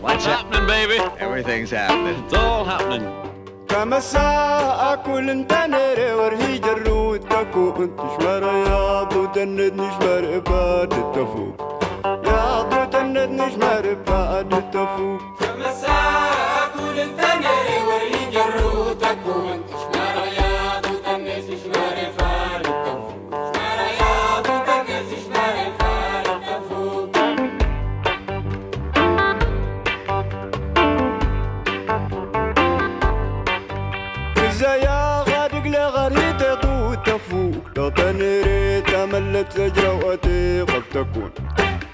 What's happening, baby? Everything's happening. It's all happening. Amassakoul Tinariwen hijaru taku tishmara ya budanet nishmar ba tafu ya budanet nishmar ba tafu Amassakoul Tinariwen hijaru taku tishmara ya budanet nishmar ba tafu tishmara ya budanet nishmar ba tafu يا غادق لغريت تفوق لو تنريت ملت تجروتي قد تكون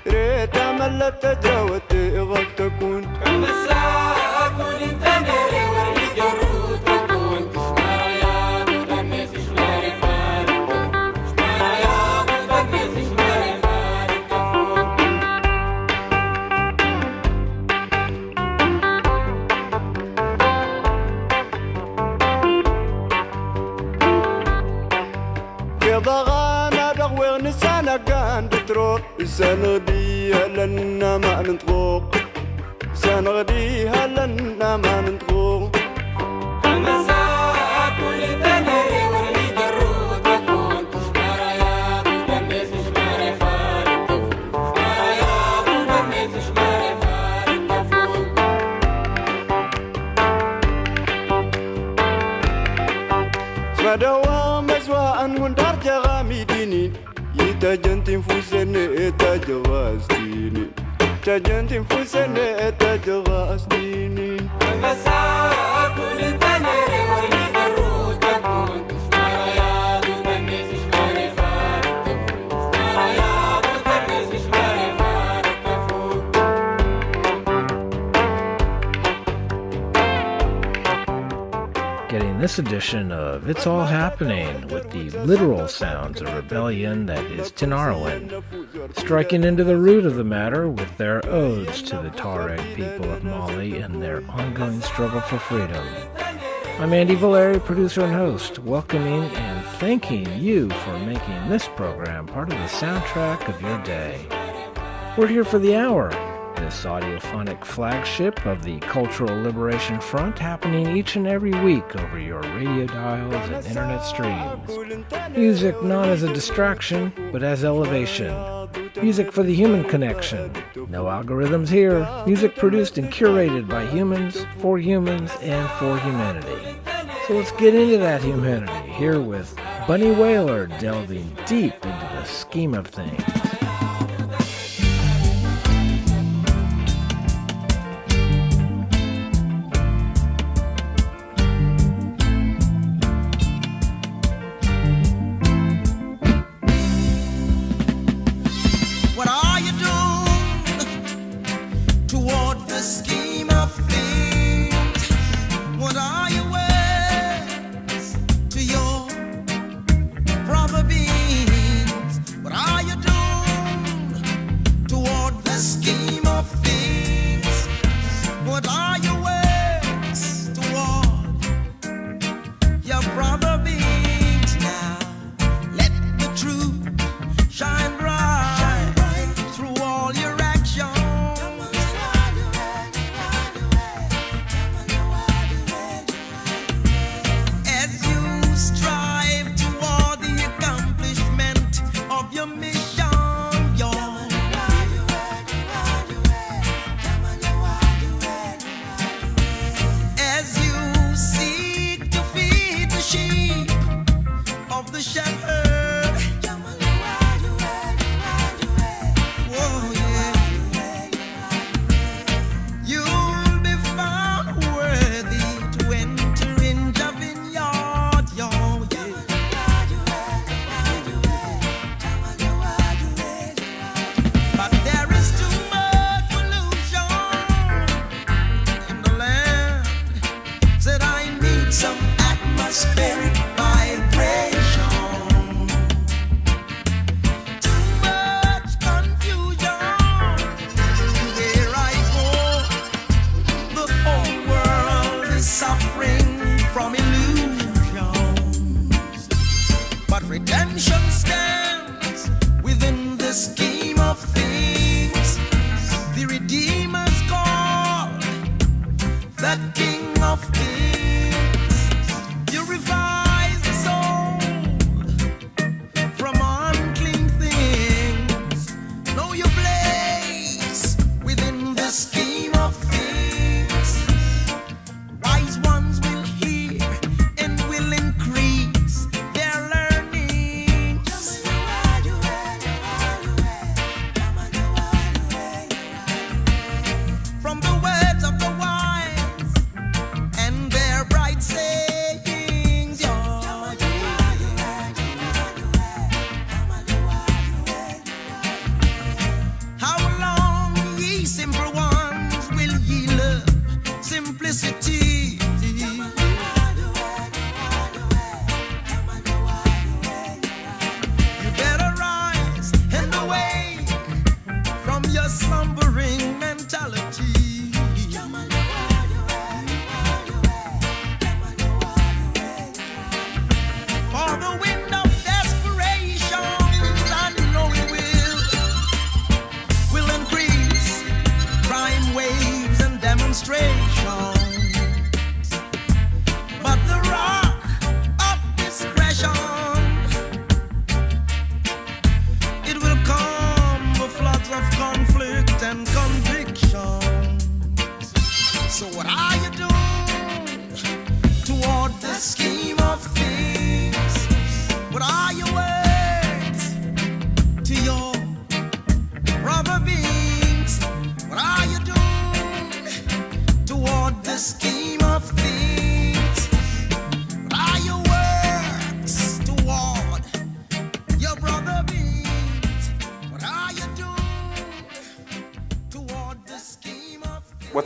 ريت ملت تجروتي قد تكون Amassakoul Tinariwen hijaru taku tishmara ya budanet nishmar ba tafu tishmara ya budanet nishmar ba tafu بغانا دغوغ نسانا كان تتروق سنغدي هلنا ما ننطوق سنغدي هلنا ما ننطوق Amassakoul Tinariwen hijaru taku tishmara ya budanet nishmar ba tafu tishmara ya budanet nishmar ba tafu سمدوا مزواء وندار جغامي ديني يتجنتم فوسن اتجغاستيني تجنتم فوسن اتجغاستيني Amassakoul Tinariwen hijaru taku tishmara ya budanet nishmar ba tafu tishmara ya budanet nishmar ba tafu Getting this edition of It's All Happening with the literal sounds of rebellion that is Tinariwen, striking into the root of the matter with their odes to the Tuareg people of Mali and their ongoing struggle for freedom. I'm Andy Valeri, producer and host, welcoming and thanking you for making this program part of the soundtrack of your day. We're here for the hour, this audiophonic flagship of the Cultural Liberation Front, happening each and every week over your radio dials and internet streams. Music not as a distraction, but as elevation. Music for the human connection. No algorithms here. Music produced and curated by humans, for humans, and for humanity. So let's get into that humanity here with Bunny Wailer delving deep into the scheme of things. Suffering from illusion.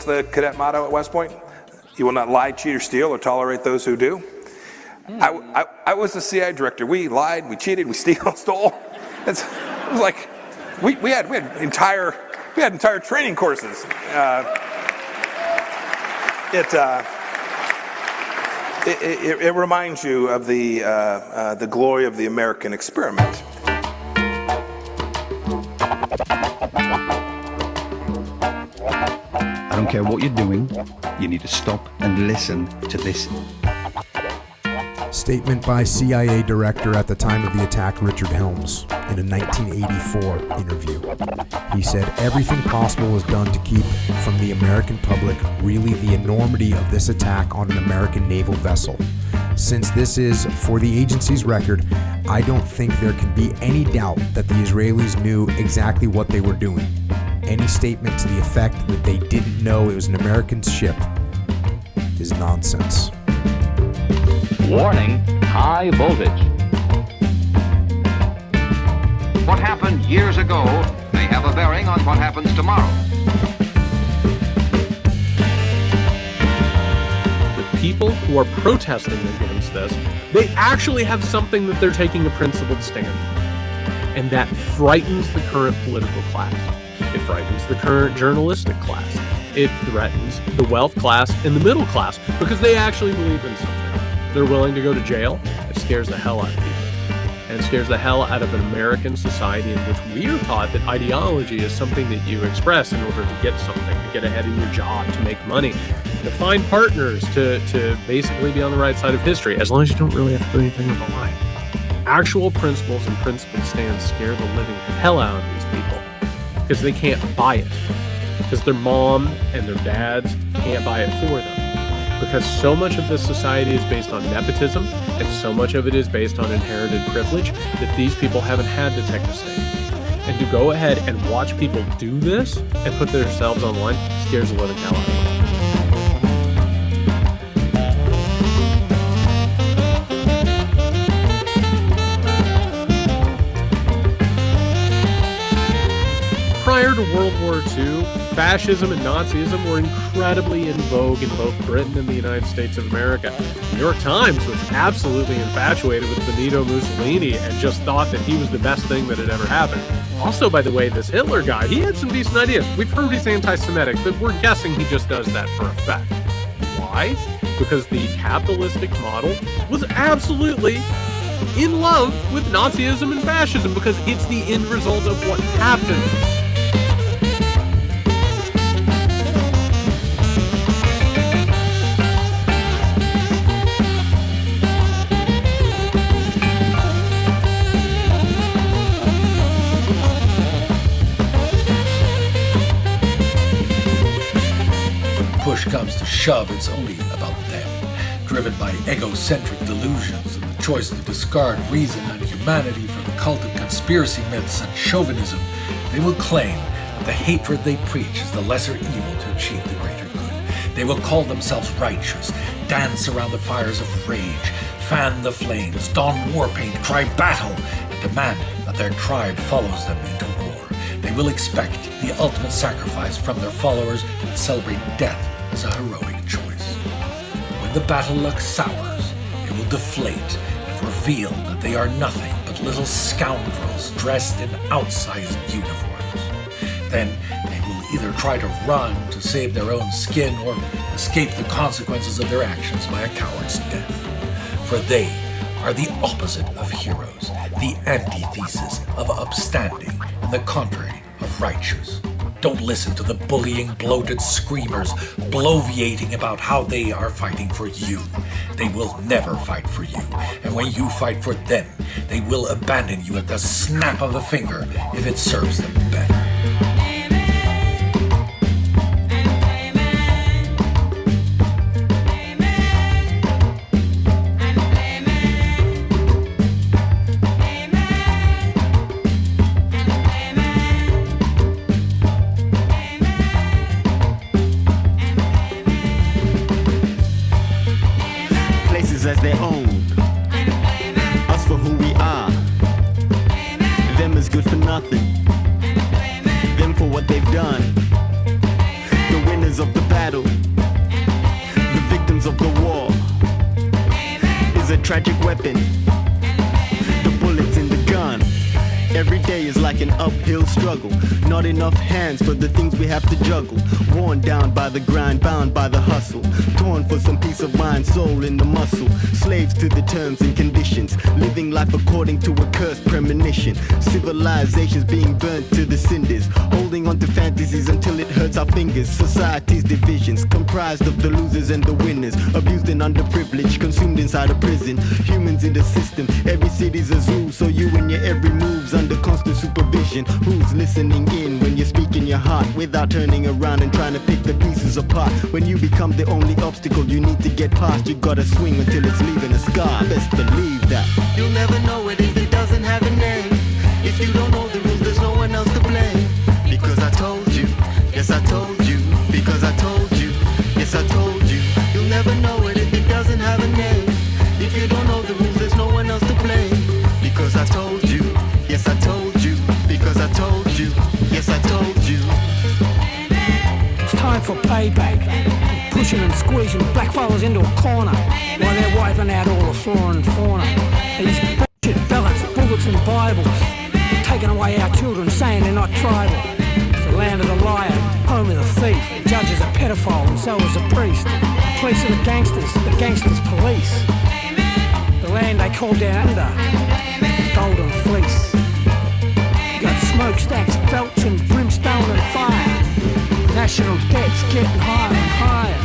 what's the cadet motto at West Point? You will not lie, cheat, or steal, or tolerate those who do. I was the CIA director. We lied, we cheated, we stole. It was like we had entire training courses. It reminds you of the glory of the American experiment. I don't care what you're doing, you need to stop and listen to this. Statement by CIA Director at the time of the attack, Richard Helms, in a 1984 interview. He said everything possible was done to keep from the American public really the enormity of this attack on an American naval vessel. Since this is, for the agency's record, I don't think there can be any doubt that the Israelis knew exactly what they were doing. Any statement to the effect that they didn't know it was an American ship is nonsense. Warning, high voltage. What happened years ago may have a bearing on what happens tomorrow. The people who are protesting against this, they actually have something that they're taking a principled stand on. And that frightens the current political class. It frightens the current journalistic class. It threatens the wealth class and the middle class because they actually believe in something. They're willing to go to jail. It scares the hell out of people. And it scares the hell out of an American society in which we are taught that ideology is something that you express in order to get something, to get ahead in your job, to make money, to find partners, to basically be on the right side of history, as long as you don't really have to do anything with the life. Actual principles and principled stands scare the living hell out of these people because they can't buy it. Because their mom and their dads can't buy it for them. Because so much of this society is based on nepotism, and so much of it is based on inherited privilege, that these people haven't had to take a stand. And to go ahead and watch people do this and put themselves online scares the living hell out of them. Prior to World War II, fascism and Nazism were incredibly in vogue in both Britain and the United States of America. The New York Times was absolutely infatuated with Benito Mussolini and just thought that he was the best thing that had ever happened. Also, by the way, this Hitler guy, he had some decent ideas. We've heard he's anti-Semitic, but we're guessing he just does that for effect. Why? Because the capitalistic model was absolutely in love with Nazism and fascism because it's the end result of what happens. Push comes to shove, it's only about them. Driven by egocentric delusions and the choice to discard reason and humanity for the cult of conspiracy myths and chauvinism, they will claim that the hatred they preach is the lesser evil to achieve the greater good. They will call themselves righteous, dance around the fires of rage, fan the flames, don war paint, cry battle, and demand that their tribe follows them into war. They will expect the ultimate sacrifice from their followers and celebrate death as a heroic choice. When the battle luck sours, they will deflate and reveal that they are nothing but little scoundrels dressed in outsized uniforms. Then they will either try to run to save their own skin or escape the consequences of their actions by a coward's death. For they are the opposite of heroes, the antithesis of upstanding, and the contrary of righteous. Don't listen to the bullying, bloated screamers bloviating about how they are fighting for you. They will never fight for you, and when you fight for them, they will abandon you at the snap of a finger if it serves them better. As their own, us for who we are, them is good for nothing, them for what they've done. The winners prisoners of the battle, the victims of the war, is a tragic weapon. The bullets in the gun. Every day is like an uphill struggle. Not enough hands for the things we have to juggle. Worn down by the grind, bound by the hustle. Torn for some peace of mind, soul in the muscle. Slaves to the terms and conditions. Living life according to a cursed premonition. Civilizations being burnt to the cinders. Holding on to fantasies until it hurts our fingers. Society's divisions, comprised of the losers and the winners. Abused and underprivileged, consumed inside a prison. Humans in the system, every city's a zoo. So you and your every move's under constant supervision. Who's listening in when you're speaking your heart without turning around and trying to pick the pieces apart? When you become the only obstacle you need to get past, you gotta swing until it's leaving a scar. Best believe that you'll never know it if it doesn't have a name. If you don't know the rules, there's no one else to blame. Because I told you, yes I told you. Because I told you, yes I told you. You'll never know it if it doesn't have a name. If you don't know the rules, there's no one else to blame. Because I told you, yes I told you. Because I told you, yes I told you. It's time for payback. Pushing and squeezing blackfellas into a corner while they're wiping out all the flora and fauna. These bullshit ballots, bullets and Bibles, taking away our children, saying they're not tribal. It's the land of the liar, home of the thief. The judge is a pedophile and so is the priest. Police are the gangsters police. The land they call down under, golden fleece. Got smokestacks, belch and brimstone and fire. National debt's getting higher and higher.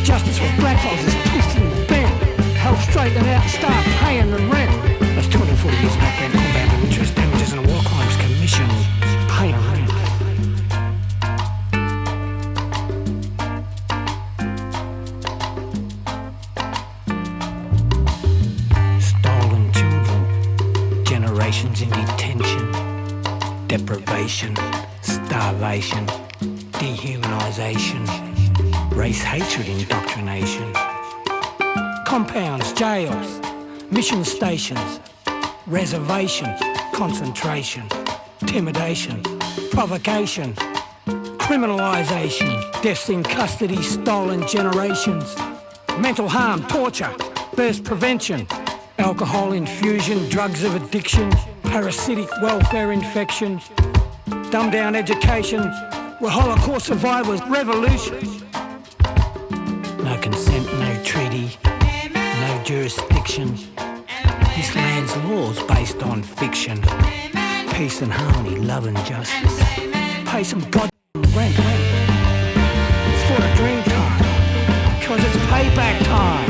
Justice for blackfellas is twisted and bent. Help straighten out and start paying the rent. That's 240 years back then, combat with interest, damages and a war crimes commission. Pay the rent. Stolen children, generations in detention, deprivation, starvation, dehumanization, race hatred indoctrination, compounds, jails, mission stations, reservations, concentration, intimidation, provocation, criminalization, deaths in custody, stolen generations, mental harm, torture, birth prevention, alcohol infusion, drugs of addiction, parasitic welfare infection, dumbed down education, we're Holocaust survivors, revolution. No consent, no treaty, no jurisdiction. This land's laws based on fiction. Peace and harmony, love and justice. Pay some goddamn rent. It's for the dream time, cause it's payback time.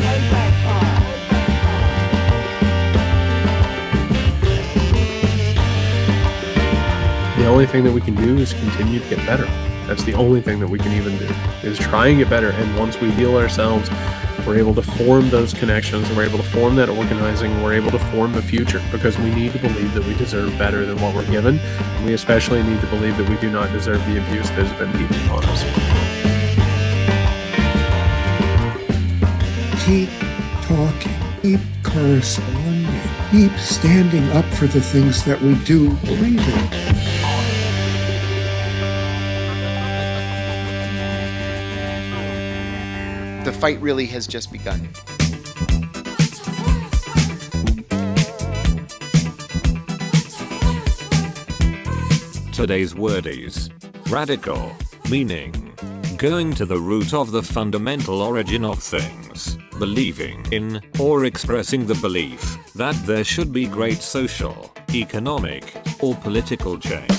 The only thing that we can do is continue to get better. That's the only thing that we can even do, is try and get better. And once we heal ourselves, we're able to form those connections, we're able to form that organizing, we're able to form the future, because we need to believe that we deserve better than what we're given. And we especially need to believe that we do not deserve the abuse that has been heaped upon us. Keep talking, keep corresponding, keep standing up for the things that we do believe in. The fight really has just begun. Today's word is radical, meaning going to the root of the fundamental origin of things, believing in or expressing the belief that there should be great social, economic, or political change.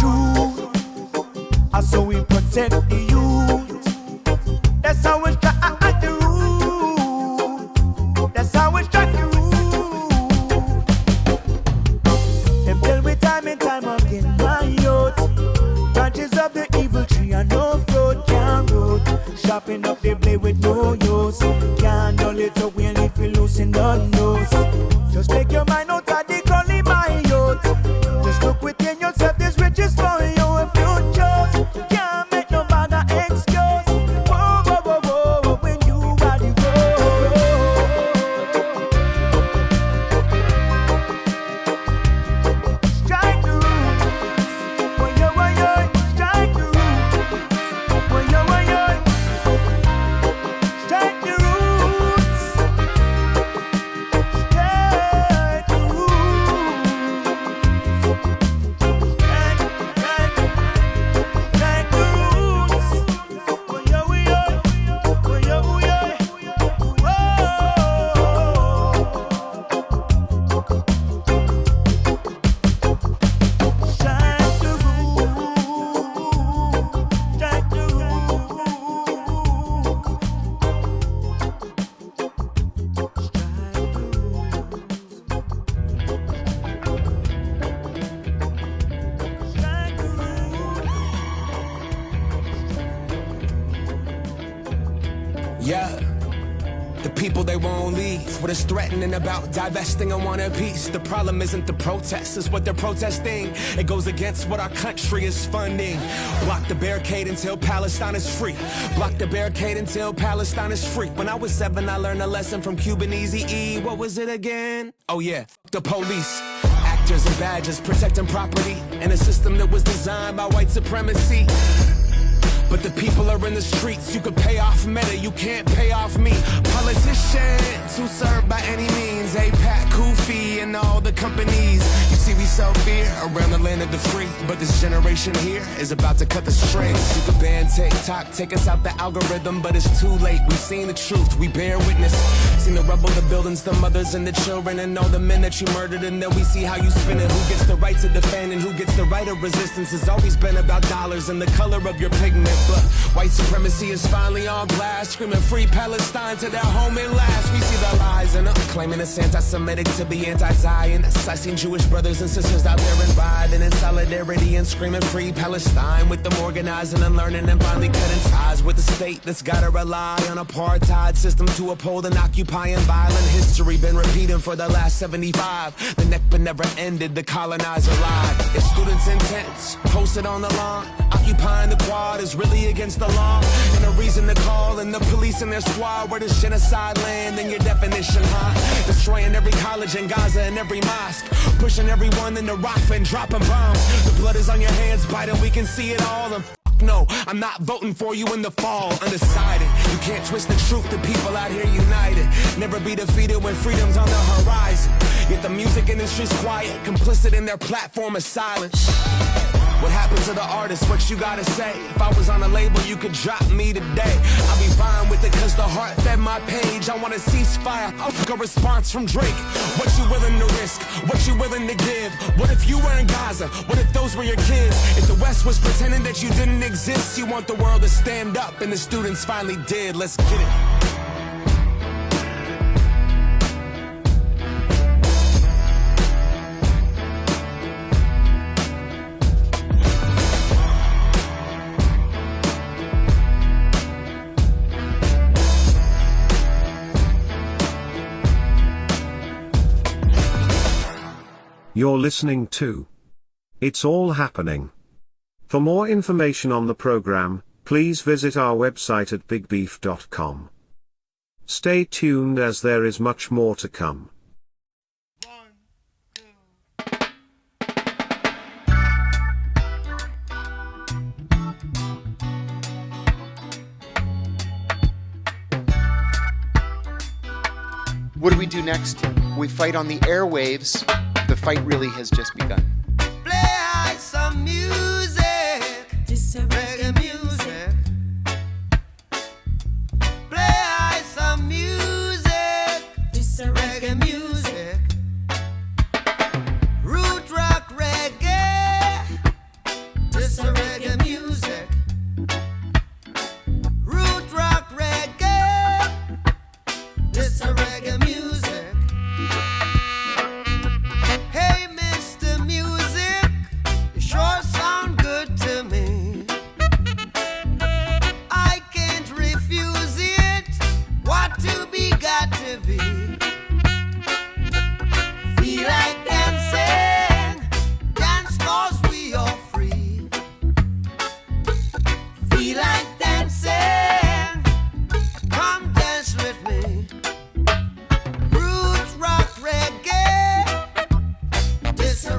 truth. And so we protect the youth. That's how we strike the root. That's how we strike the root. Them tell me time and time again, my youth. Branches of the evil tree and no fruit can root. Chopping up the blade with no use. Can't dull it up when it will loosen the nose. Just take your mind out of the gully, my youth. Just look within yourself, there's riches for you if you chose. Can't make no bag of excuse. Whoa, whoa, whoa, whoa, when you are the road. Strike the roots. When you strike the roots. When you strike the roots. Strike the Yeah, the people they won't leave. What is threatening about divesting and want a piece? The problem isn't the protest, it's what they're protesting. It goes against what our country is funding. Block the barricade until Palestine is free. Block the barricade until Palestine is free. When I was 7, I learned a lesson from Cuban Eazy-E. What was it again? Oh yeah, the police. Actors and badges protecting property in a system that was designed by white supremacy. But the people are in the streets. You could pay off Meta, you can't pay off me. Politicians who serve by any means. APAC, Kofi, and all the companies. You see, we sell fear around the land of the free. But this generation here is about to cut the strings. You could ban TikTok, take us out the algorithm. But it's too late, we've seen the truth, we bear witness. Seen the rubble, the buildings, the mothers and the children. And all the men that you murdered. And then we see how you spin it. Who gets the right to defend and who gets the right of resistance. Has always been about dollars and the color of your pigment. But white supremacy is finally on blast, screaming free Palestine to their homeland. We see the lies and claiming it's anti-Semitic to be anti-Zionist. I seen Jewish brothers and sisters out there and riding in solidarity and screaming free Palestine, with them organizing and learning and finally cutting ties with the state that's gotta rely on apartheid system to uphold an occupying violent history. Been repeating for the last 75. The Nakba never ended, the colonizer lied. If students' intents posted on the lawn, occupying the quad is really against the law, and a reason to call in the police and their squad. Where does genocide land in your definition, huh? Destroying every college in Gaza and every mosque, pushing everyone into Rafah and dropping bombs. The blood is on your hands, Biden, we can see it all. And no, I'm not voting for you in the fall. Undecided, you can't twist the truth. The people out here united, never be defeated when freedom's on the horizon. Yet the music industry's quiet, complicit in their platform of silence. What happened to the artist? What you gotta say? If I was on a label, you could drop me today. I'll be fine with it, cause the heart fed my page. I want a ceasefire, I'll a response from Drake. What you willing to risk? What you willing to give? What if you were in Gaza? What if those were your kids? If the West was pretending that you didn't exist, you want the world to stand up, and the students finally did. Let's get it. You're listening to It's All Happening. For more information on the program, please visit our website at bigbeef.com. Stay tuned as there is much more to come. What do we do next? We fight on the airwaves. The fight really has just begun. Play some music, reggae music. Play some music, reggae music. Root rock reggae,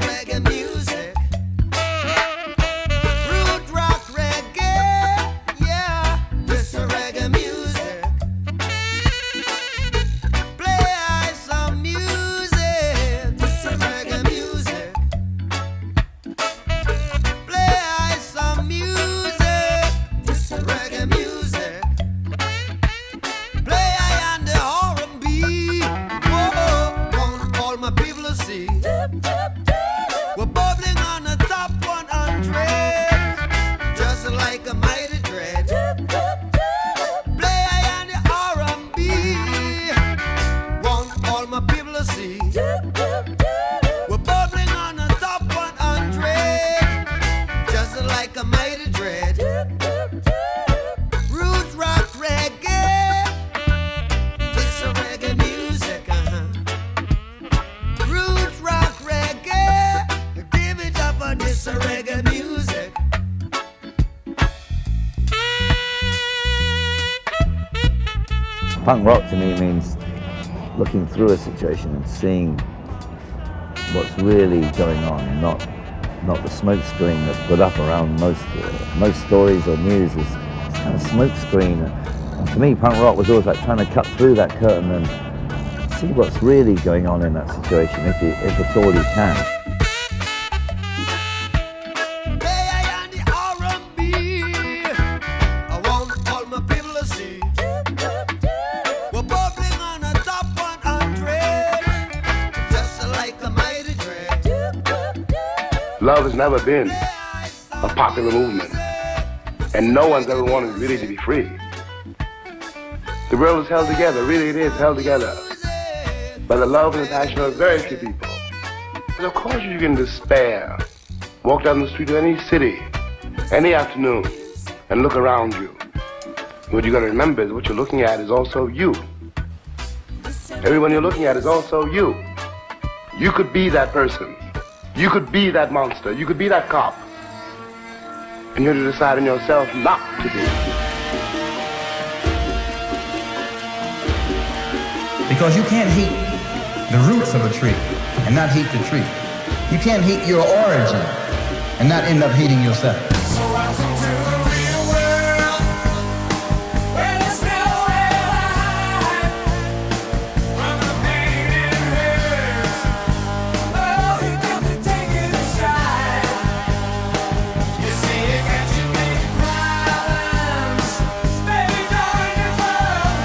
reggae music. Root rock reggae, yeah, this a reggae music. Play I some music, this a reggae music. Play I some music, this a reggae music. Play I on the R&B, whoa, want all my people to see. We're bubbling on the top 100, just like a mighty dread. Play I on the R&B, want all my people to see. We're bubbling on the top 100, just like a mighty dread. Root rock reggae, it's a reggae music, Root rock reggae, give it up for this a reggae music. Punk rock to me means looking through a situation and seeing what's really going on, not the smoke screen that's put up around most stories or news is kind of smoke screen. And to me, punk rock was always like trying to cut through that curtain and see what's really going on in that situation, if it's all you can. Play I on the R&B, I want all my people to see. We're bubbling on the top 100, just like a mighty dread. Love has never been a popular movement, and no one's ever wanted really to be free. The world is held together, really it is held together, by the love and the passion of very few people. But of course you can despair. Walk down the street of any city, any afternoon, and look around you. What you gotta remember is what you're looking at is also you. Everyone you're looking at is also you. You could be that person. You could be that monster. You could be that cop. And you have to decide in yourself not to be. Because you can't hate the roots of a tree and not hate the tree. You can't hate your origin and not end up hating yourself. So welcome to the real world, where there's nowhere to hide from the pain it hurts. Oh, you got to take it aside. You see, you got too many problems, baby, don't give up.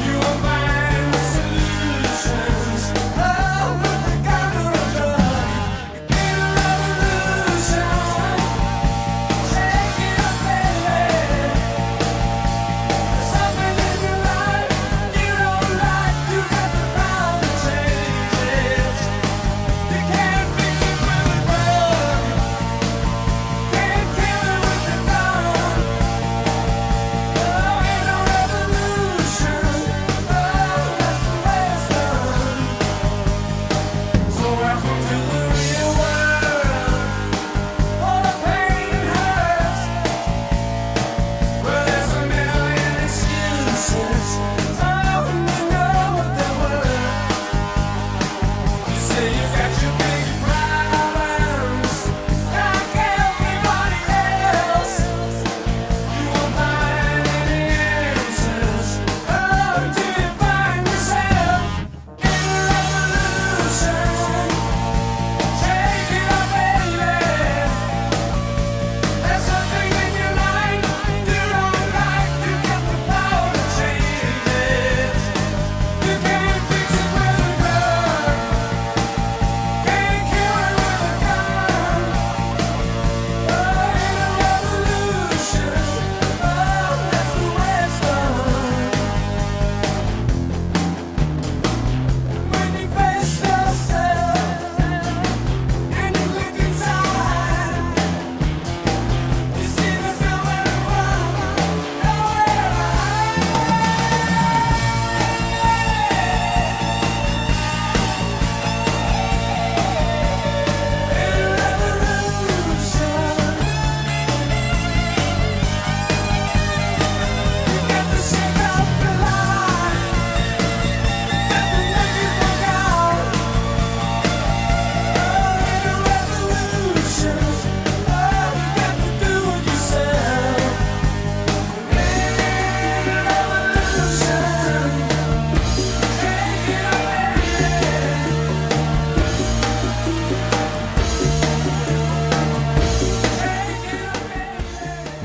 You will find the solutions. Oh, with the government drug, you need a revolution.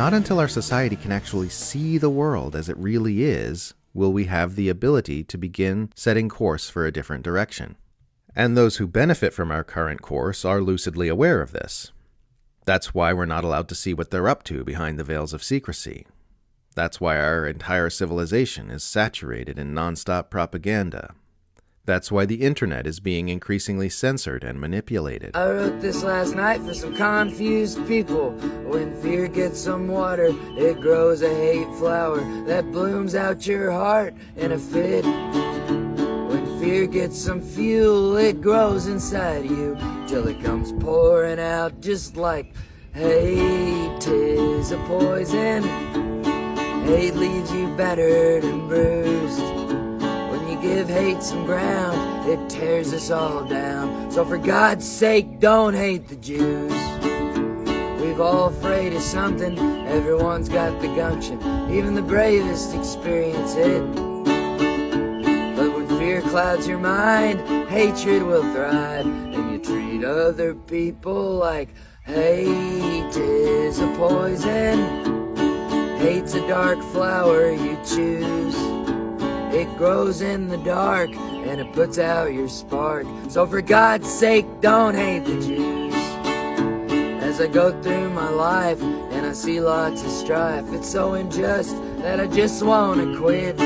Not until our society can actually see the world as it really is will we have the ability to begin setting course for a different direction. And those who benefit from our current course are lucidly aware of this. That's why we're not allowed to see what they're up to behind the veils of secrecy. That's why our entire civilization is saturated in nonstop propaganda. That's why the internet is being increasingly censored and manipulated. I wrote this last night for some confused people. When fear gets some water, it grows a hate flower that blooms out your heart in a fit. When fear gets some fuel, it grows inside you till it comes pouring out just like hate is a poison. Hate leaves you battered and bruised. When you give hate some ground, it tears us all down. So for God's sake, don't hate the Jews. We've all afraid of something, everyone's got the gumption. Even the bravest experience it. But when fear clouds your mind, hatred will thrive. And you treat other people like hate is a poison. Hate's a dark flower you choose. It grows in the dark and it puts out your spark. So for God's sake, don't hate the Jews. As I go through my life and I see lots of strife, it's so unjust that I just wanna quit.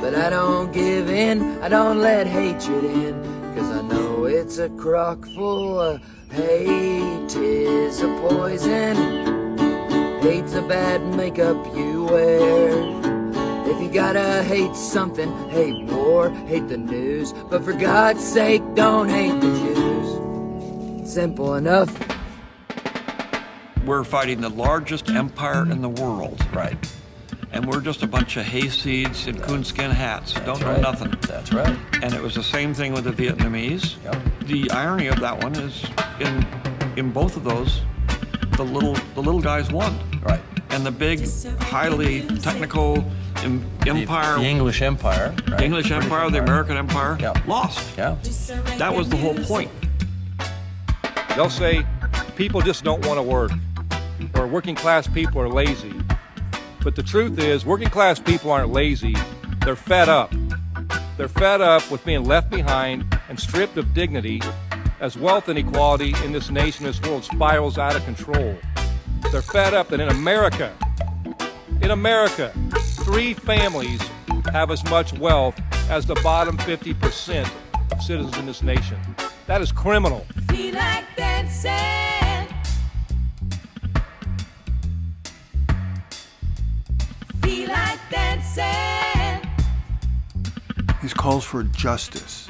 But I don't give in, I don't let hatred in, 'cause I know it's a crock full of hate is a poison. Hate's a bad makeup you wear. If you gotta hate something, hate war, hate the news. But for God's sake, don't hate the Jews. Simple enough. We're fighting the largest empire in the world. Right. And we're just a bunch of hayseeds in coonskin hats. Don't know nothing. That's right. And it was the same thing with the Vietnamese. Yep. The irony of that one is in both of those, the little guys won. Right. And the big, highly technical empire, the English Empire, right? The English Empire, the American Empire, lost. Yeah. That was the whole point. They'll say people just don't want to work, or working class people are lazy. But the truth is, working class people aren't lazy. They're fed up. They're fed up with being left behind and stripped of dignity as wealth inequality in this nation, this world spirals out of control. They're fed up that in America, 3 families have as much wealth as the bottom 50% of citizens in this nation. That is criminal. Feel like dancing. Feel like dancing. His calls for justice,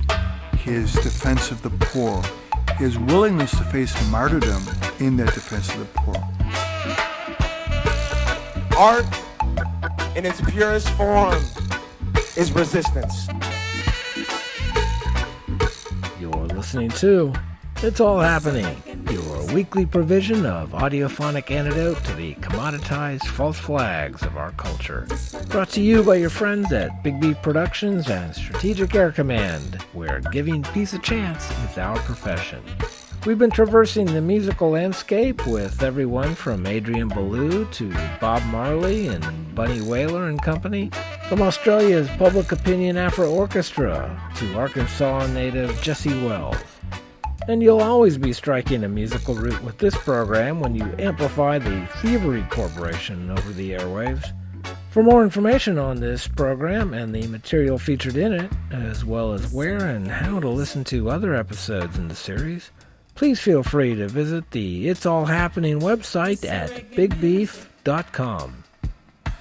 his defense of the poor, his willingness to face martyrdom in that defense of the poor. Art, in its purest form, is resistance. You're listening to It's All Happening, your weekly provision of audiophonic antidote to the commoditized false flags of our culture. Brought to you by your friends at Big Beef Productions and Strategic Air Command, where giving peace a chance is our profession. We've been traversing the musical landscape with everyone from Adrian Belew to Bob Marley and Bunny Wailer and company, from Australia's Public Opinion Afro Orchestra to Arkansas native Jesse Wells. And you'll always be striking a musical route with this program when you amplify the Thievery Corporation over the airwaves. For more information on this program and the material featured in it, as well as where and how to listen to other episodes in the series, please feel free to visit the It's All Happening website at bigbeef.com.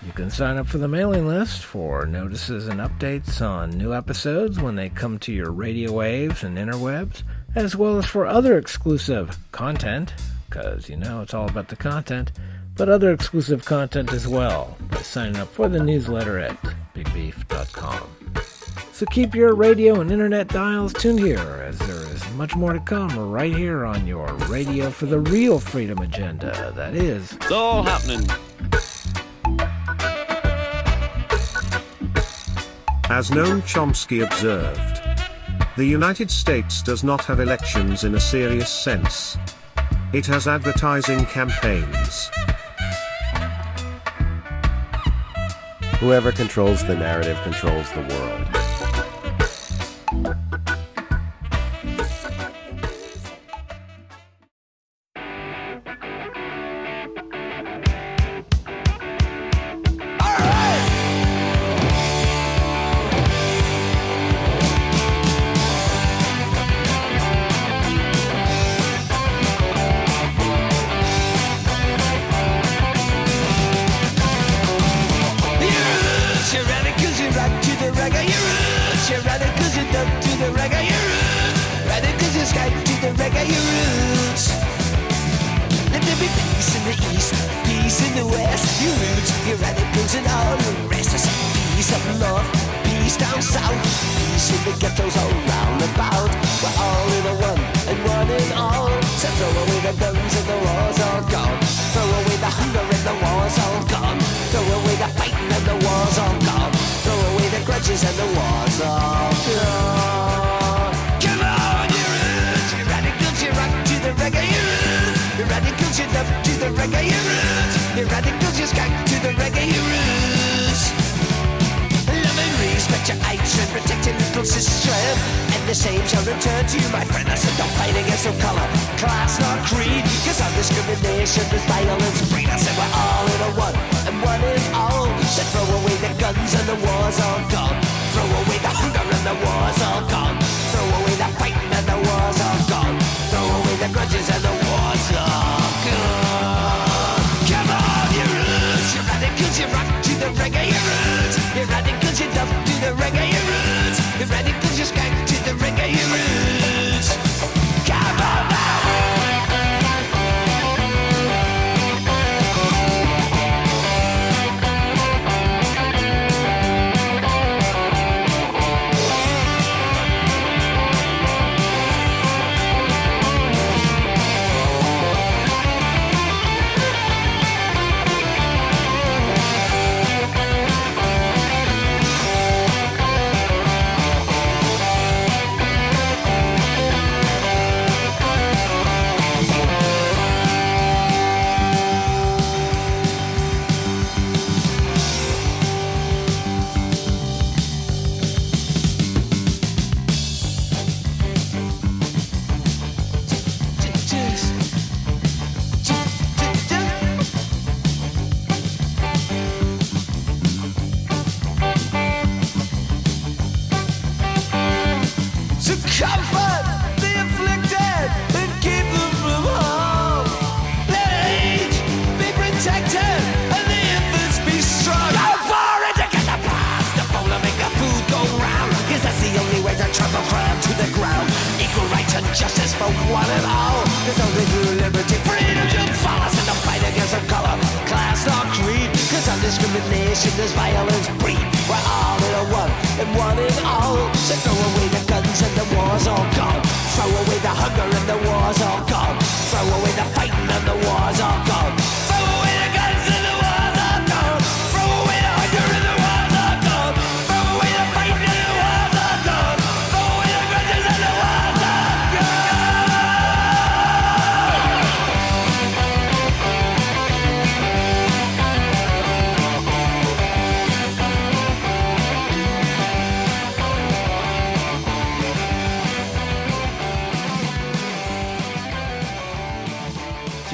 You can sign up for the mailing list for notices and updates on new episodes when they come to your radio waves and interwebs, as well as for other exclusive content, because it's all about the content, but other exclusive content as well by signing up for the newsletter at bigbeef.com. So keep your radio and internet dials tuned here, as there is much more to come right here on your radio for the real freedom agenda, that is... It's all happening. As Noam Chomsky observed, the United States does not have elections in a serious sense. It has advertising campaigns. Whoever controls the narrative controls the world.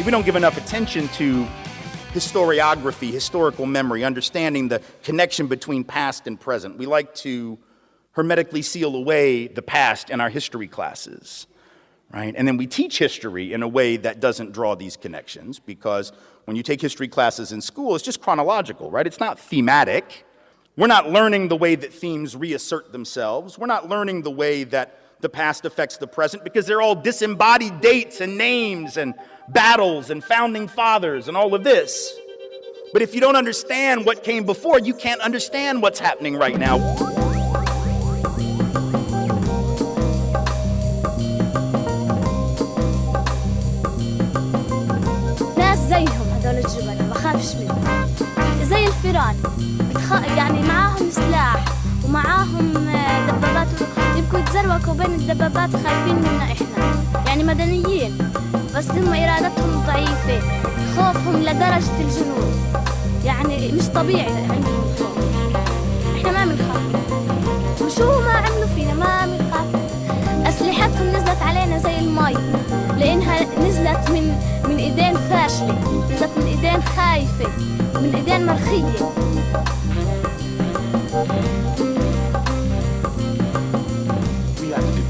We don't give enough attention to historiography, historical memory, understanding the connection between past and present. We like to hermetically seal away the past in our history classes, right? And then we teach history in a way that doesn't draw these connections, because when you take history classes in school, it's just chronological, right? It's not thematic. We're not learning the way that themes reassert themselves. We're not learning the way that the past affects the present, because they're all disembodied dates and names and battles and founding fathers and all of this. But if you don't understand what came before, you can't understand what's happening right now. ناس زيهم هذول الجبنة ما خافش منهم زي الفيران يعني معاهم سلاح ومعاهم دبابات يبقوا يتزروكوا بين الدبابات خايفين منا احنا يعني مدنيين بس هم إرادتهم ضعيفة خوفهم لدرجة الجنون يعني مش طبيعي عندهم خوف احنا ما بنخاف. وشو ما عملوا فينا ما بنخاف. أسلحتهم نزلت علينا زي المي، لأنها نزلت من إيدين فاشلة، نزلت من إيدين خايفة، من إيدين مرخية.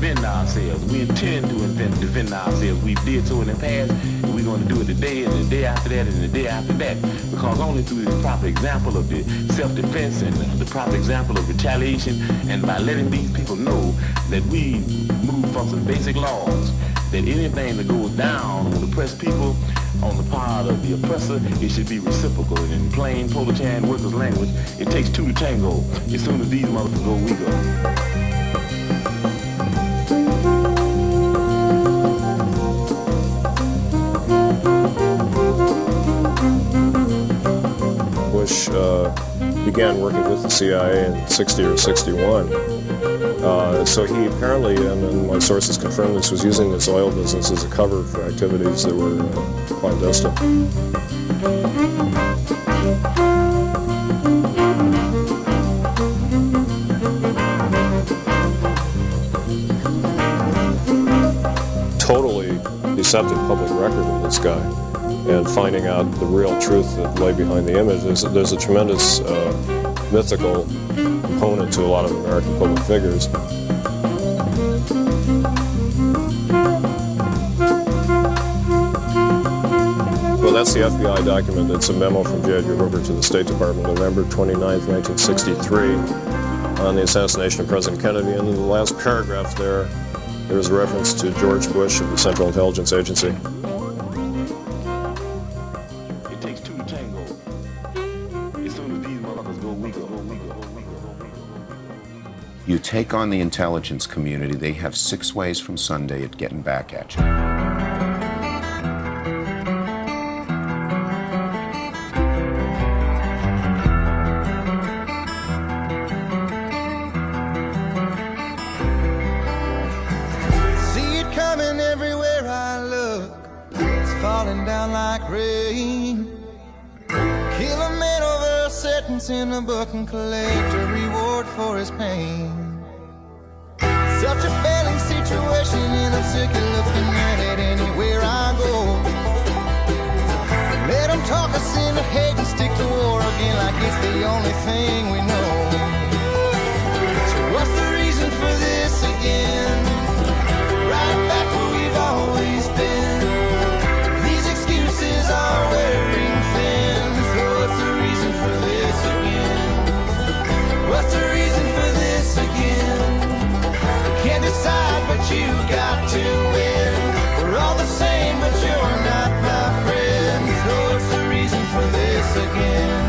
Defend ourselves. We intend to defend ourselves. We did so in the past, and we're going to do it today, and the day after that, and the day after that. Because only through the proper example of the self-defense and the proper example of retaliation, and by letting these people know that we move from some basic laws, that anything that goes down on the oppressed people, on the part of the oppressor, it should be reciprocal. And in plain Polichan workers' language, it takes two to tango. As soon as these motherfuckers go, we go. Bush began working with the CIA in 60 or 61. So he apparently, and my sources confirm this, was using this oil business as a cover for activities that were clandestine. Totally deceptive public record of this guy. And finding out the real truth that lay behind the image. There's a tremendous mythical component to a lot of American public figures. Well, that's the FBI document. It's a memo from J. Edgar Hoover to the State Department, November 29th, 1963, on the assassination of President Kennedy. And in the last paragraph there's a reference to George Bush of the Central Intelligence Agency. You take on the intelligence community, they have 6 ways from Sunday at getting back at you. See it coming everywhere I look. It's falling down like rain. Kill a man over a sentence in a book and collect a reward for his pain. Such a failing situation, and I'm sick of looking at it anywhere I go. Let them talk us into hate and stick to war again like it's the only thing we know. So what's the reason for this again? Right back where we've always been. These excuses are wearing thin. So what's the reason for this again? What's the reason for this again? Can't decide, but you got to win. We're all the same, but you're not my friend. So what's the reason for this again?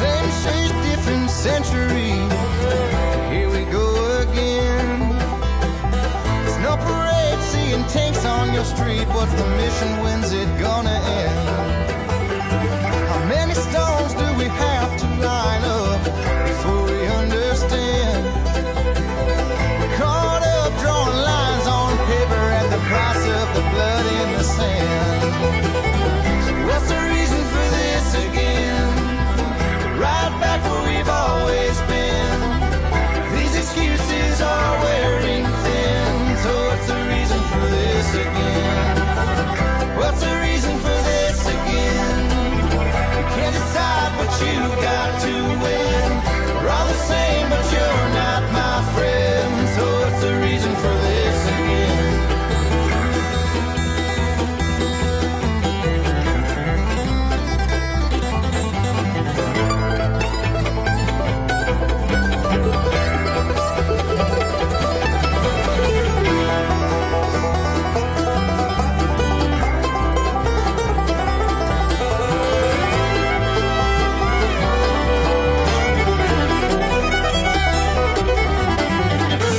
Same shade, different century. Here we go again. It's no parade, seeing tanks on your street. What's the mission? When's it gonna end? How many stones do we have to line up before we understand? We're caught up drawing lines on paper at the price of the blood in the sand. So what's the reason for this again? Right back where we've always been. These excuses are wearing thin. So what's the reason for this again? What's the reason for this again? You can't decide, but you've got to win. We're all the same, but you're not my friend. So what's the reason for this again?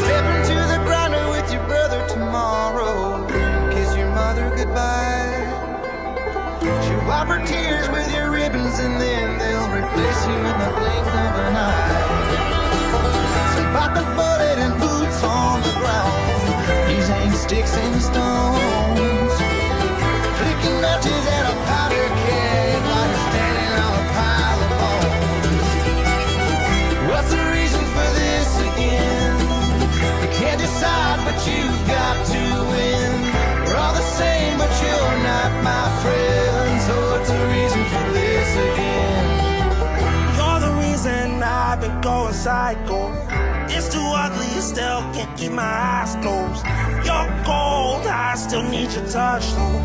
Step into the grinder with your brother tomorrow. Kiss your mother goodbye. She'll wipe her tears with your ribbons, and then they'll replace you in the blink of an eye. So buy like a bullet and boots on the ground. These ain't sticks and stones, flicking matches at a powder keg like a standing on a pile of bones. What's the reason for this again? You can't decide, but you've got to win. We're all the same, but you're not my friend. So what's the reason for this again? You're the reason I've been going psycho. It's too ugly, still can't keep my eyes closed. You're cold, I still need your touch though.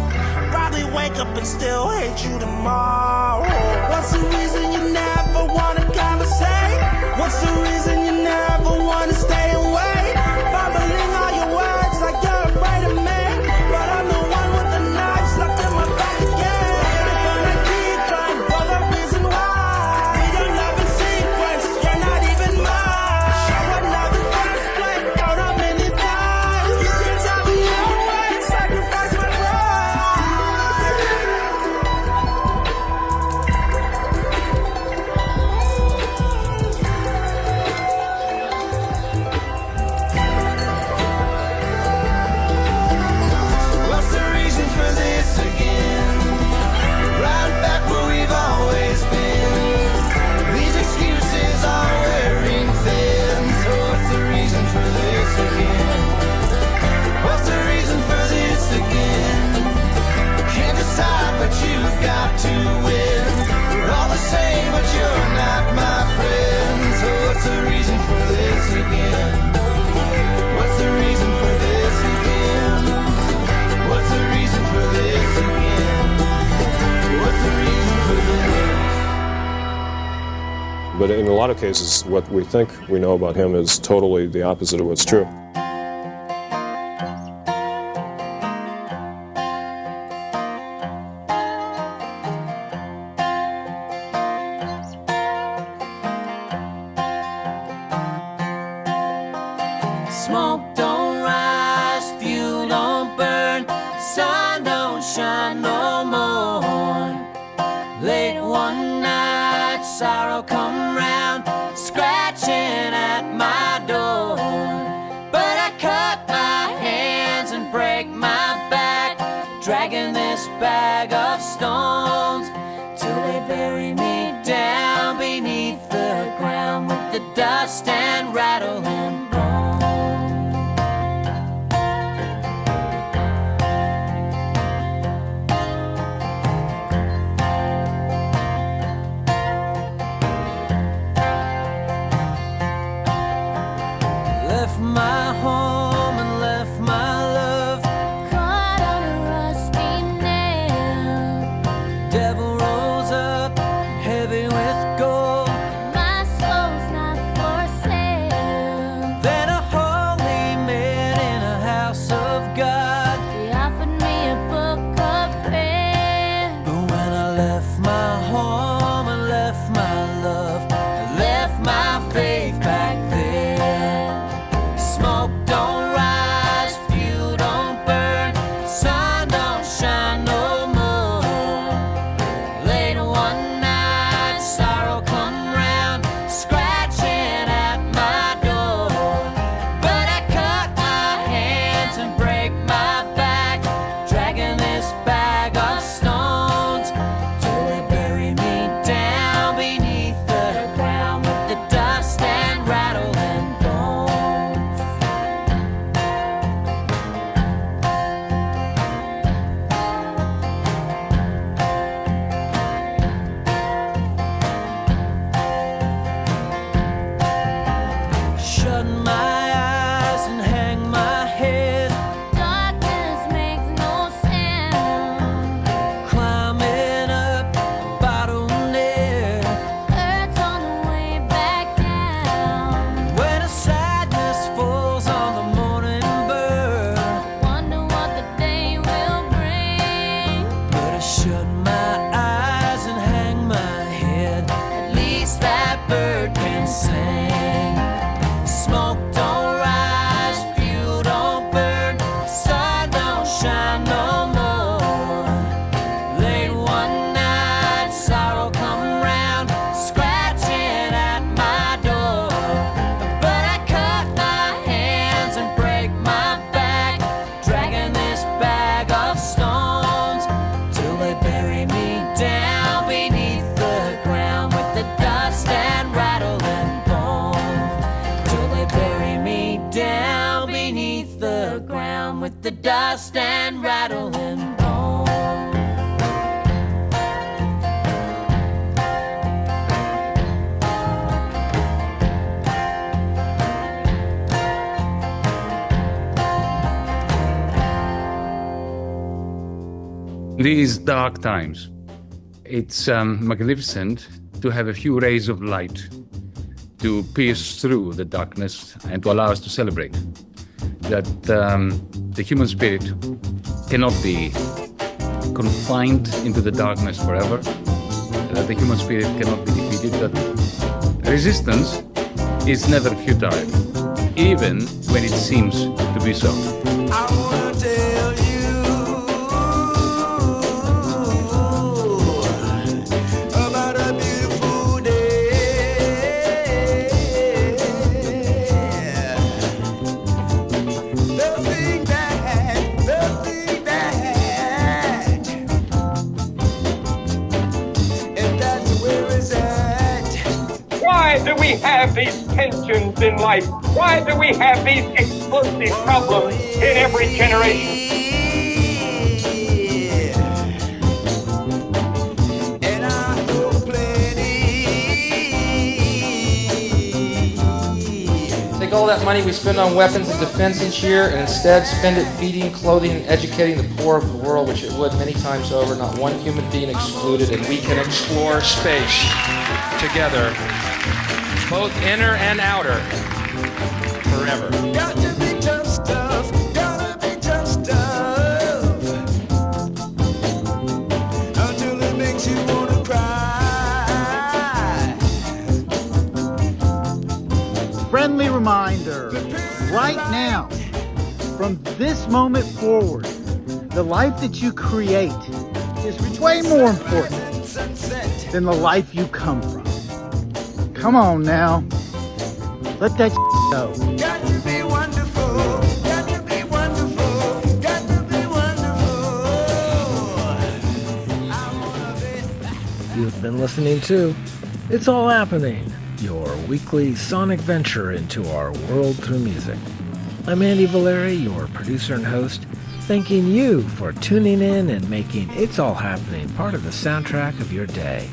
Probably wake up and still hate you tomorrow. What's the reason you never wanna conversate? What's the reason you never wanna stay away? Fumbling all your words like you're afraid of me, but I'm the one with the knife stuck in my back again. And I keep trying for the reason why we don't love in sequence. You're not even mine. Show another dance play, count how many times you can tell me your way, sacrifice my What's the reason for this again? Right back where we've always been. These excuses are wearing thin. So what's the reason for this again? What's the reason for this again? Can't decide, but you've got to win. We're all the same, but you're not my friend. So what's the reason for this again? What's the reason for this again? What's the reason for this again? What's the reason for this? But in a lot of cases, what we think we know about him is totally the opposite of what's true. Smoke don't rise, fuel don't burn, sun don't shine no more. Late one night, sorrow come round, scratching at my door. But I cut my hands and break my back, dragging this bag of stones till they bury me down beneath the ground with the dust and rattling bones. Left my home and left my love caught on a rusty nail. Devil rose up heavy with gold. My soul's not for sale. the dust and rattling bone. These dark times, it's magnificent to have a few rays of light to pierce through the darkness and to allow us to celebrate that the human spirit cannot be confined into the darkness forever, that the human spirit cannot be defeated, that resistance is never futile, even when it seems to be so. I wanna tell you about a beautiful day. Nothing bad, and that's where it's at. Why do we have these tensions in life? Why do we have these explosive problems in every generation? And I know plenty. Take all that money we spend on weapons and defense each year and instead spend it feeding, clothing, and educating the poor of the world, which it would many times over, not one human being excluded, and we can explore space together, both inner and outer, forever. Got to be tough stuff, gotta be tough stuff, until it makes you wanna cry. Friendly reminder, right now, from this moment forward, the life that you create is way more important than the life you come from. Come on now, let that go. Got to be wonderful, got to be wonderful, got to be wonderful. You've been listening to It's All Happening, your weekly sonic venture into our world through music. I'm Andy Valeri, your producer and host, thanking you for tuning in and making It's All Happening part of the soundtrack of your day.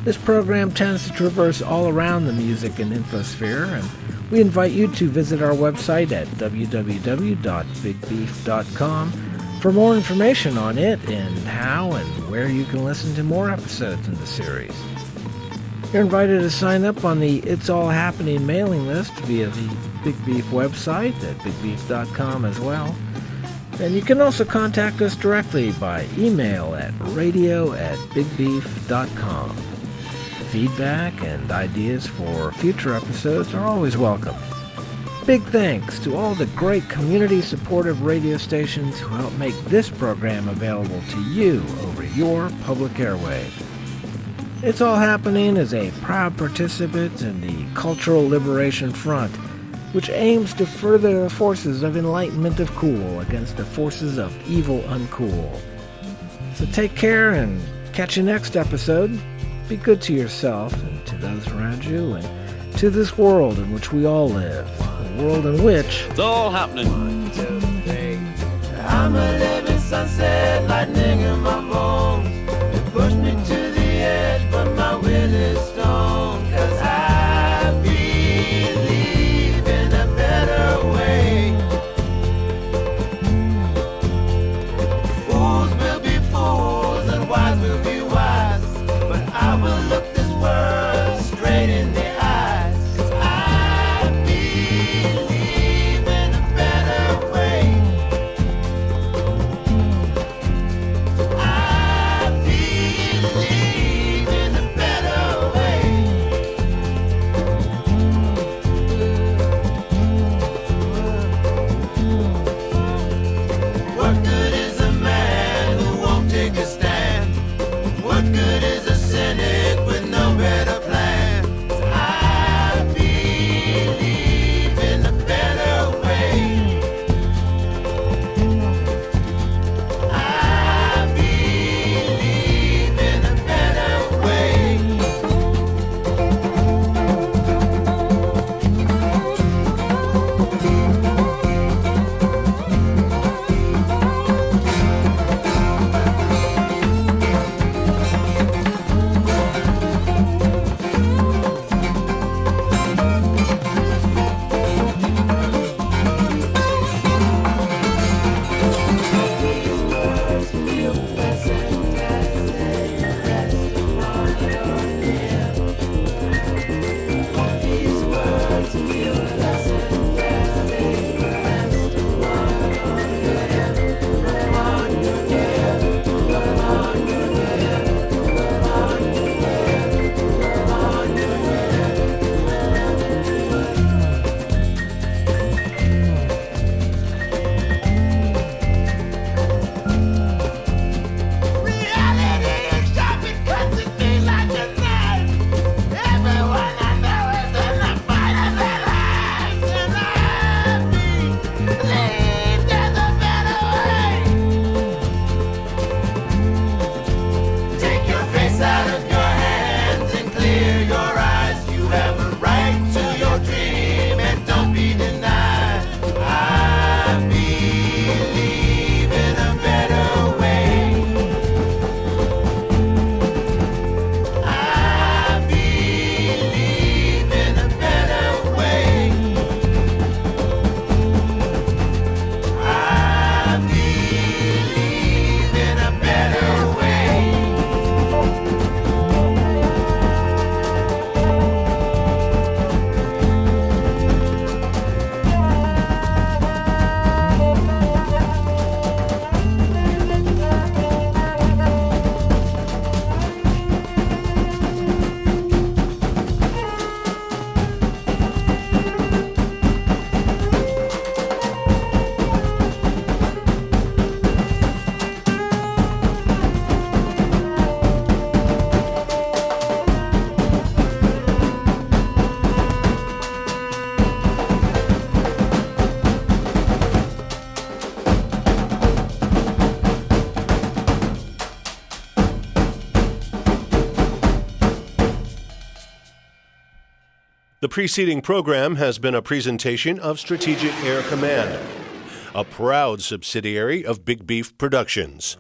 This program tends to traverse all around the music and infosphere, and we invite you to visit our website at www.bigbeef.com for more information on it and how and where you can listen to more episodes in the series. You're invited to sign up on the It's All Happening mailing list via the Big Beef website at bigbeef.com as well. And you can also contact us directly by email at radio@bigbeef.com. Feedback and ideas for future episodes are always welcome. Big thanks to all the great community-supportive radio stations who help make this program available to you over your public airwave. It's All Happening is a proud participant in the Cultural Liberation Front, which aims to further the forces of enlightenment of cool against the forces of evil uncool. So take care and catch you next episode. Be good to yourself and to those around you and to this world in which we all live. A world in which it's all happening. 1, 2, 3. I'm a living sunset, lightning in my bones. It pushed me to the edge, but my will is stone. 'Cause I believe in a better way. Fools will be fools and wise will be wise. But I will look this world straight in the eyes. 'Cause I believe in a better way. I The preceding program has been a presentation of Strategic Air Command, a proud subsidiary of Big Beef Productions.